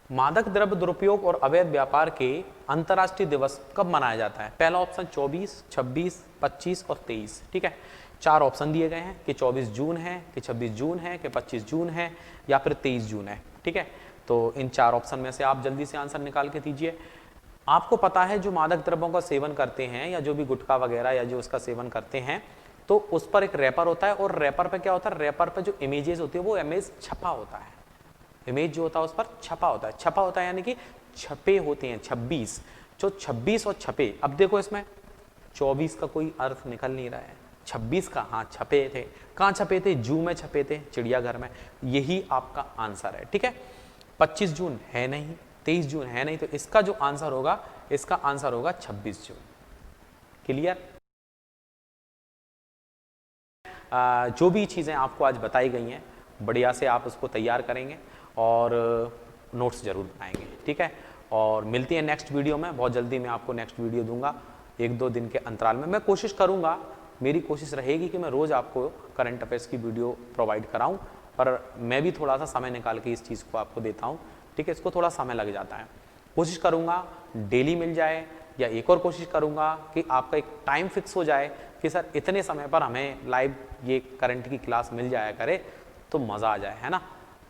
मादक द्रव्य दुरुपयोग और अवैध व्यापार के अंतर्राष्ट्रीय दिवस कब मनाया जाता है? पहला ऑप्शन 24, 26, 25 और 23। ठीक है, 4 ऑप्शन दिए गए हैं कि 24 जून है, कि 26 जून है, कि 25 जून है या फिर 23 जून है। ठीक है, तो इन 4 ऑप्शन में से आप जल्दी से आंसर निकाल के दीजिए। आपको पता है जो मादक द्रव्यों का सेवन करते हैं या जो भी गुटखा वगैरह या जो उसका सेवन करते हैं तो उस पर एक रैपर होता है और रैपर पे क्या होता है? रैपर पे जो इमेजेस होती है वो इमेज छपा होता है। इमेज जो होता है उस पर छपा होता है। छपा होता है यानी कि छपे होते हैं 26, जो 26 और छपे। अब देखो इसमें 24 का कोई अर्थ निकल नहीं रहा है, 26 का हाँ छपे थे। कहाँ छपे थे? जू में छपे थे, चिड़ियाघर में। यही आपका आंसर है। ठीक है, 25 जून है नहीं, 23 जून है नहीं, तो इसका जो आंसर होगा, इसका आंसर होगा 26 जून। क्लियर? जो भी चीज़ें आपको आज बताई गई हैं बढ़िया से आप उसको तैयार करेंगे और नोट्स जरूर बनाएंगे। ठीक है, और मिलती है नेक्स्ट वीडियो में। बहुत जल्दी मैं आपको नेक्स्ट वीडियो दूंगा, 1-2 दिन के अंतराल में। मैं कोशिश करूंगा, मेरी कोशिश रहेगी कि मैं रोज़ आपको करंट अफेयर्स की वीडियो प्रोवाइड कराऊं, पर मैं भी थोड़ा सा समय निकाल के इस चीज़ को आपको देता हूं। ठीक है, इसको थोड़ा समय लग जाता है। कोशिश करूंगा डेली मिल जाए, या एक और कोशिश करूँगा कि आपका एक टाइम फिक्स हो जाए कि सर इतने समय पर हमें लाइव ये करंट की क्लास मिल जाया करे तो मज़ा आ जाए, है ना।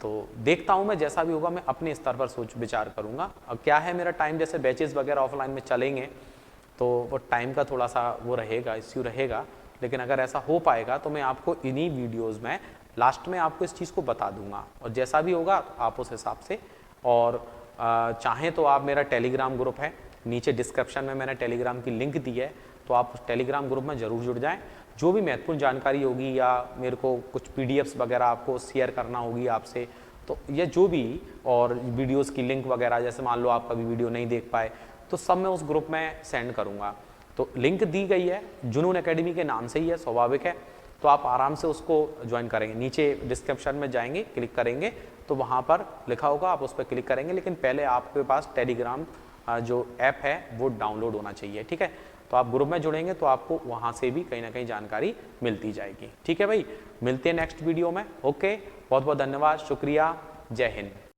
तो देखता हूँ मैं, जैसा भी होगा मैं अपने स्तर पर सोच विचार करूँगा। अब क्या है मेरा टाइम, जैसे बैचेस वगैरह ऑफलाइन में चलेंगे तो वो टाइम का थोड़ा सा वो रहेगा, इश्यू रहेगा, लेकिन अगर ऐसा हो पाएगा तो मैं आपको इन्हीं वीडियोज़ में लास्ट में आपको इस चीज़ को बता दूंगा, और जैसा भी होगा आप उस हिसाब से। और चाहें तो आप, मेरा टेलीग्राम ग्रुप है, नीचे डिस्क्रिप्शन में मैंने टेलीग्राम की लिंक दी है, तो आप उस टेलीग्राम ग्रुप में ज़रूर जुड़ जाएं। जो भी महत्वपूर्ण जानकारी होगी या मेरे को कुछ पीडीएफ्स वगैरह आपको शेयर करना होगी आपसे, तो ये जो भी, और वीडियोस की लिंक वगैरह, जैसे मान लो आप कभी वीडियो नहीं देख पाए तो सब मैं उस ग्रुप में सेंड करूँगा। तो लिंक दी गई है, जुनून एकेडमी के नाम से ही है, स्वाभाविक है, तो आप आराम से उसको ज्वाइन करेंगे। नीचे डिस्क्रिप्शन में जाएंगे, क्लिक करेंगे तो वहाँ पर लिखा होगा, आप उस पर क्लिक करेंगे, लेकिन पहले आपके पास टेलीग्राम जो ऐप है वो डाउनलोड होना चाहिए, ठीक है। तो आप ग्रुप में जुड़ेंगे तो आपको वहाँ से भी कहीं ना कहीं जानकारी मिलती जाएगी, ठीक है भाई। मिलते हैं नेक्स्ट वीडियो में, ओके। बहुत बहुत धन्यवाद, शुक्रिया, जय हिंद।